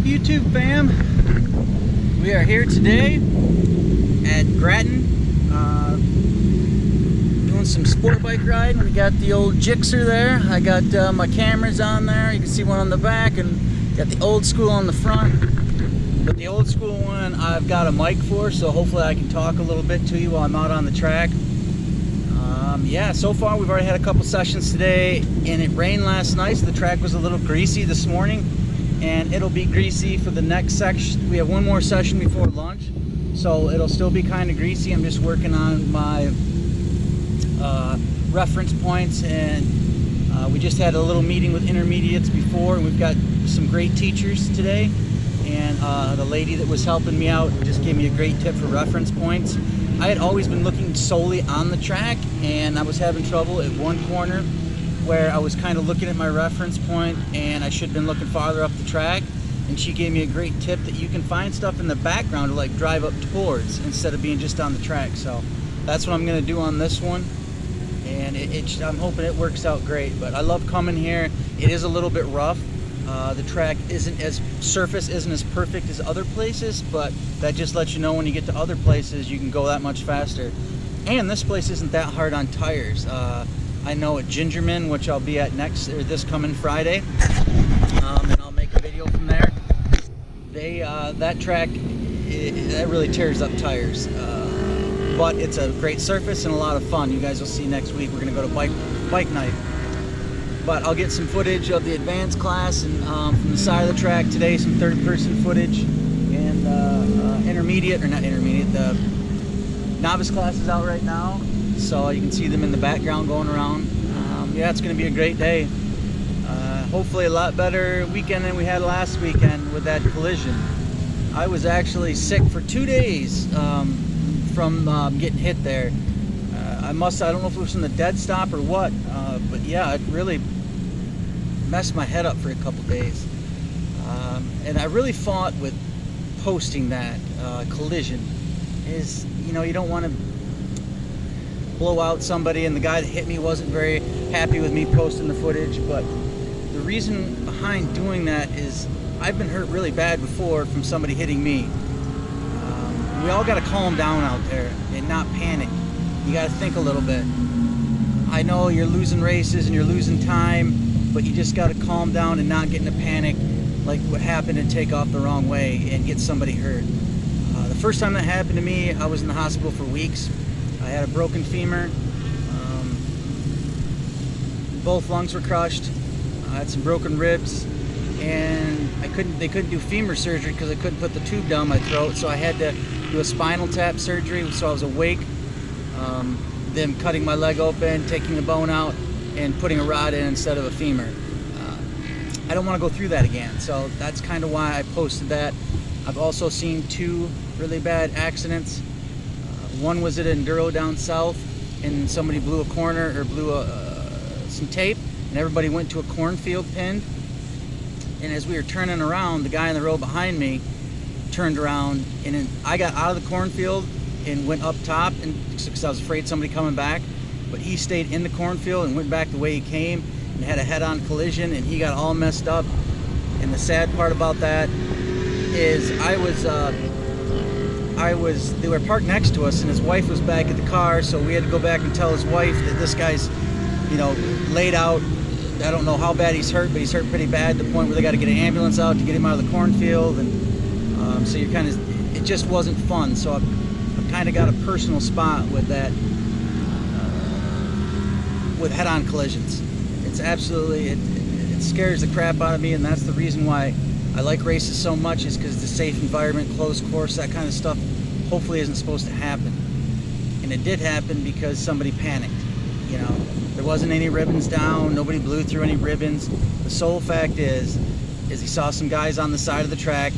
YouTube fam? We are here today at Grattan, doing some sport bike riding. We got the old Gsxr there. I got my cameras on there. You can see one on the back, and got the old school on the front. But the old school one I've got a mic for, so hopefully I can talk a little bit to you while I'm out on the track. Yeah, so far we've already had a couple sessions today, and it rained last night, so the track was a little greasy this morning, and it'll be greasy for the next section. We have one more session before lunch, so it'll still be kind of greasy. I'm just working on my reference points, and we just had a little meeting with intermediates before, and we've got some great teachers today, and the lady that was helping me out just gave me a great tip for reference points. I had always been looking solely on the track, and I was having trouble at one corner where I was kind of looking at my reference point and I should have been looking farther up the track, and she gave me a great tip that you can find stuff in the background to like drive up towards instead of being just on the track. So that's what I'm going to do on this one, and I'm hoping it works out great. But I love coming here. It is a little bit rough. The track surface isn't as perfect as other places, but that just lets you know when you get to other places you can go that much faster. And this place isn't that hard on tires. I know at Gingerman, which I'll be at this coming Friday, and I'll make a video from there. That track, that really tears up tires, but it's a great surface and a lot of fun. You guys will see next week. We're gonna go to bike night. But I'll get some footage of the advanced class and from the side of the track today, some third-person footage, and the novice class is out right now, so you can see them in the background going around. Yeah, it's going to be a great day. Hopefully a lot better weekend than we had last weekend with that collision. I was actually sick for 2 days from getting hit there. I don't know if it was from the dead stop or what, but yeah, it really messed my head up for a couple days. And I really fought with posting that collision. You don't want to blow out somebody, and the guy that hit me wasn't very happy with me posting the footage, but the reason behind doing that is I've been hurt really bad before from somebody hitting me. We all got to calm down out there and not panic. You got to think a little bit. I know you're losing races and you're losing time, but you just got to calm down and not get in a panic like what happened and take off the wrong way and get somebody hurt. The first time that happened to me, I was in the hospital for weeks. I had a broken femur. Both lungs were crushed. I had some broken ribs, and they couldn't do femur surgery because I couldn't put the tube down my throat, so I had to do a spinal tap surgery, so I was awake. Them cutting my leg open, taking the bone out, and putting a rod in instead of a femur. I don't want to go through that again, so that's kind of why I posted that. I've also seen 2 really bad accidents. One was at Enduro down south, and somebody blew a corner or blew some tape, and everybody went to a cornfield pinned. And as we were turning around, the guy in the row behind me turned around, and then I got out of the cornfield and went up top, and because I was afraid somebody coming back, but he stayed in the cornfield and went back the way he came and had a head-on collision, and he got all messed up. And the sad part about that is they were parked next to us, and his wife was back at the car, so we had to go back and tell his wife that this guy's laid out. I don't know how bad he's hurt, but he's hurt pretty bad to the point where they got to get an ambulance out to get him out of the cornfield, and so it just wasn't fun. So I've kind of got a personal spot with that, with head-on collisions. It's absolutely, it scares the crap out of me, and that's the reason why I like races so much, is because the safe environment, closed course, that kind of stuff hopefully isn't supposed to happen. And it did happen because somebody panicked. There wasn't any ribbons down, nobody blew through any ribbons. The sole fact is he saw some guys on the side of the track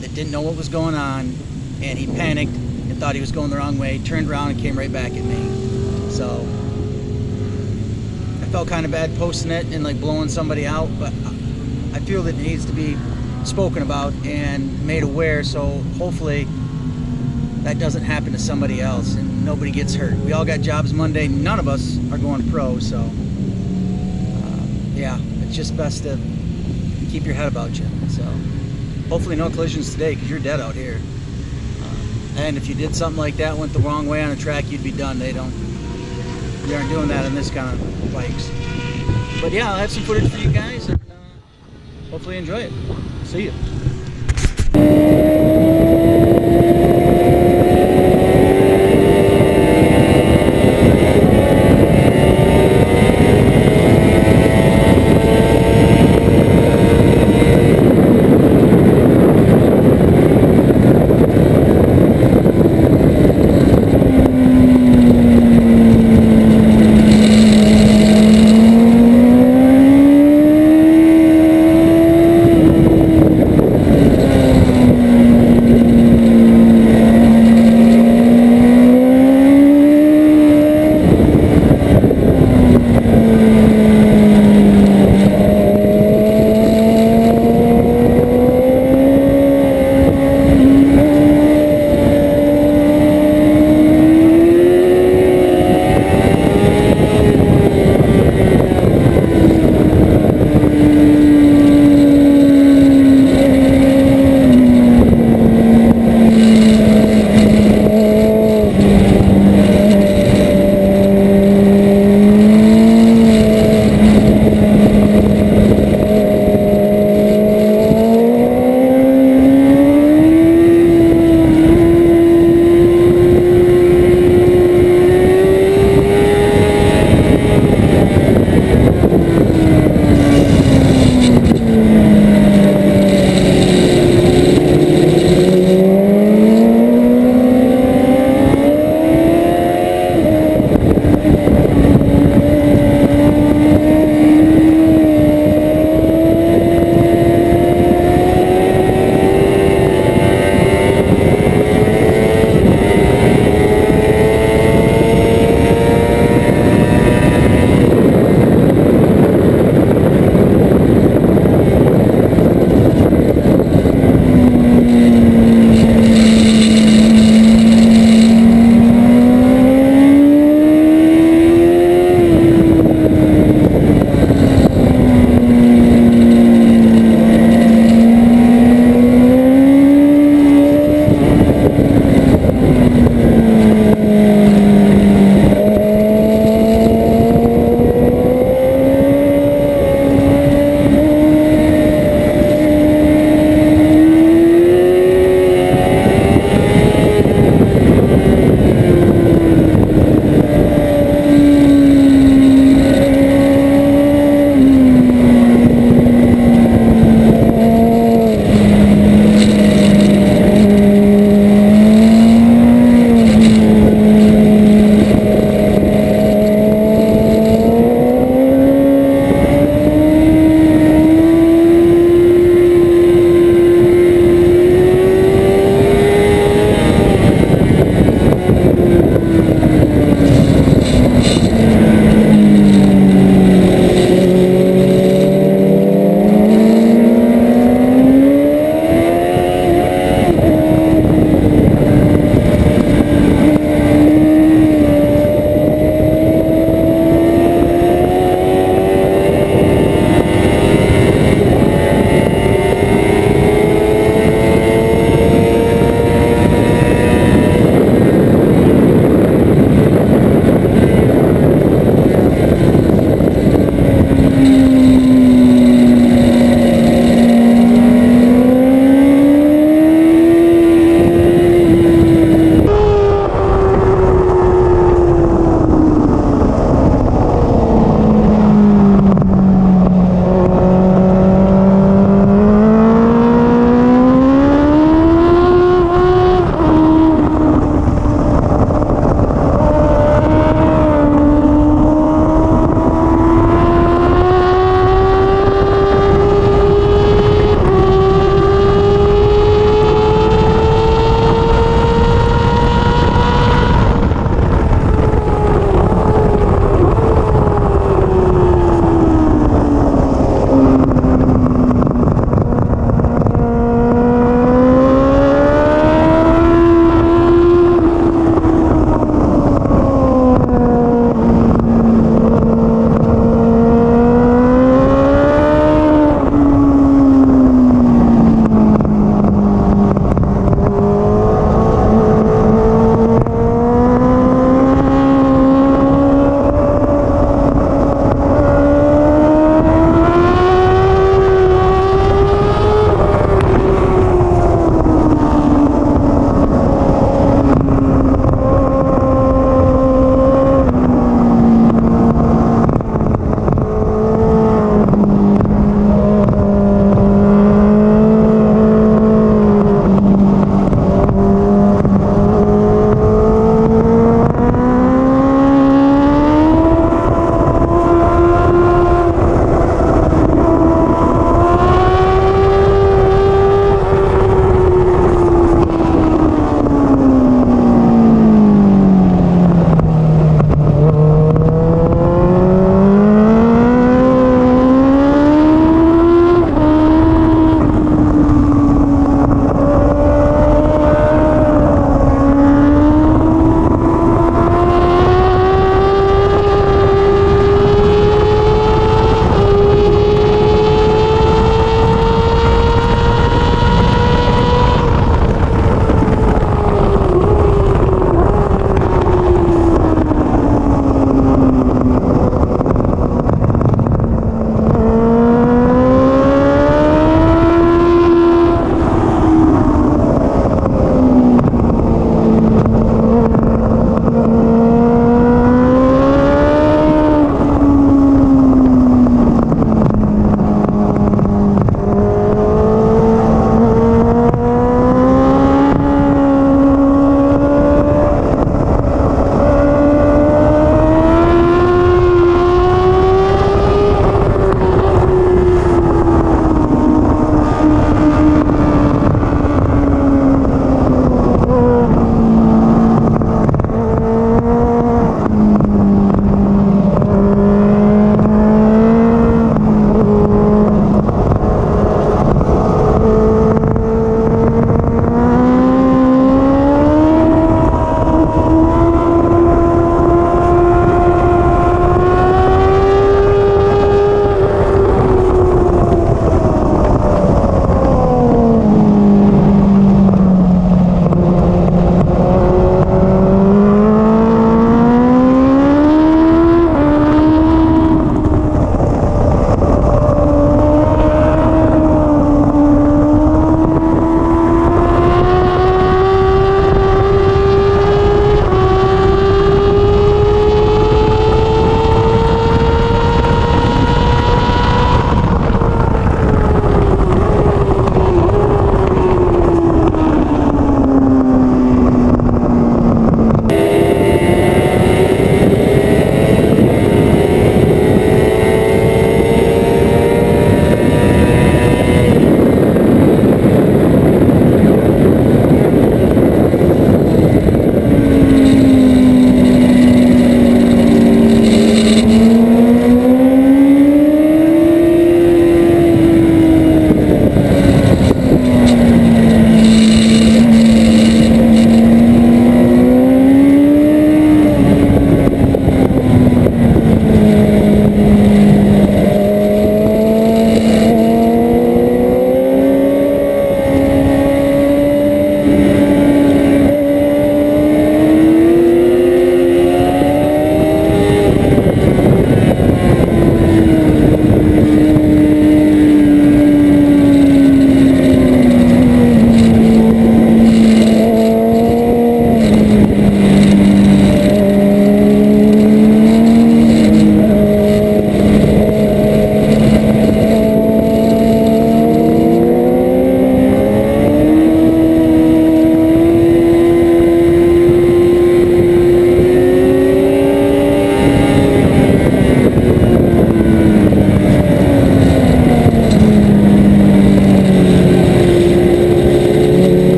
that didn't know what was going on, and he panicked and thought he was going the wrong way, turned around and came right back at me. So I felt kind of bad posting it and like blowing somebody out, but I feel that it needs to be spoken about and made aware, so hopefully that doesn't happen to somebody else and nobody gets hurt. We all got jobs Monday. None of us are going pro, so yeah, it's just best to keep your head about you. So hopefully no collisions today, because you're dead out here. And if you did something like that, went the wrong way on a track, you'd be done. You aren't doing that on this kind of bikes. But yeah, I'll have some footage for you guys, and hopefully enjoy it. See you.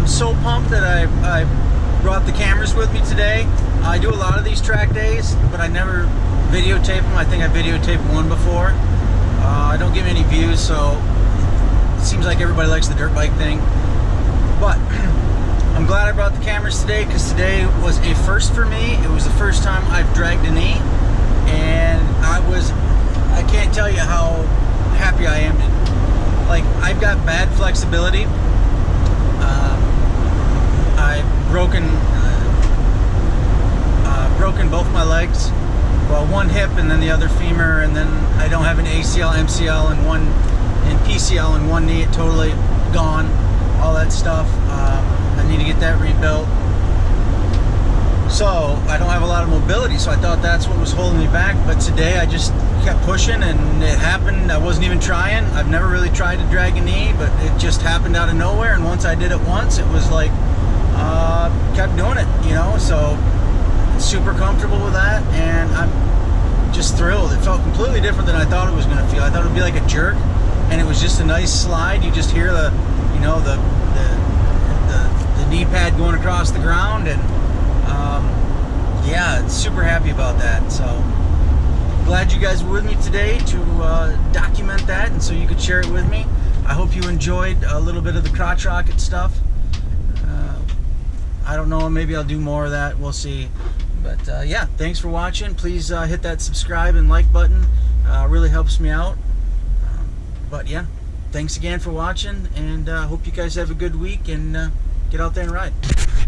so pumped that I brought the cameras with me today. I do a lot of these track days, but I never videotape them. I think I videotaped one before. I don't get many views, so it seems like everybody likes the dirt bike thing. But I'm glad I brought the cameras today, because today was a first for me. It was the first time I've dragged a knee, and I can't tell you how happy I am. Like, I've got bad flexibility. I've broken both my legs. Well, one hip and then the other femur, and then I don't have an ACL, MCL, and PCL in one knee. It totally gone. All that stuff. I need to get that rebuilt. So I don't have a lot of mobility, so I thought that's what was holding me back. But today I just kept pushing, and it happened. I wasn't even trying. I've never really tried to drag a knee, but it just happened out of nowhere. And once I did it once, it was like, kept doing it, you know. So super comfortable with that, and I'm just thrilled. It felt completely different than I thought it was going to feel. I thought it would be like a jerk, and it was just a nice slide. You just hear the, you know, the knee pad going across the ground, and yeah, super happy about that. So glad you guys were with me today to document that, and so you could share it with me. I hope you enjoyed a little bit of the crotch rocket stuff. I don't know, maybe I'll do more of that. We'll see. But yeah, thanks for watching. Please hit that subscribe and like button. Really helps me out. But yeah, thanks again for watching, and hope you guys have a good week, and get out there and ride.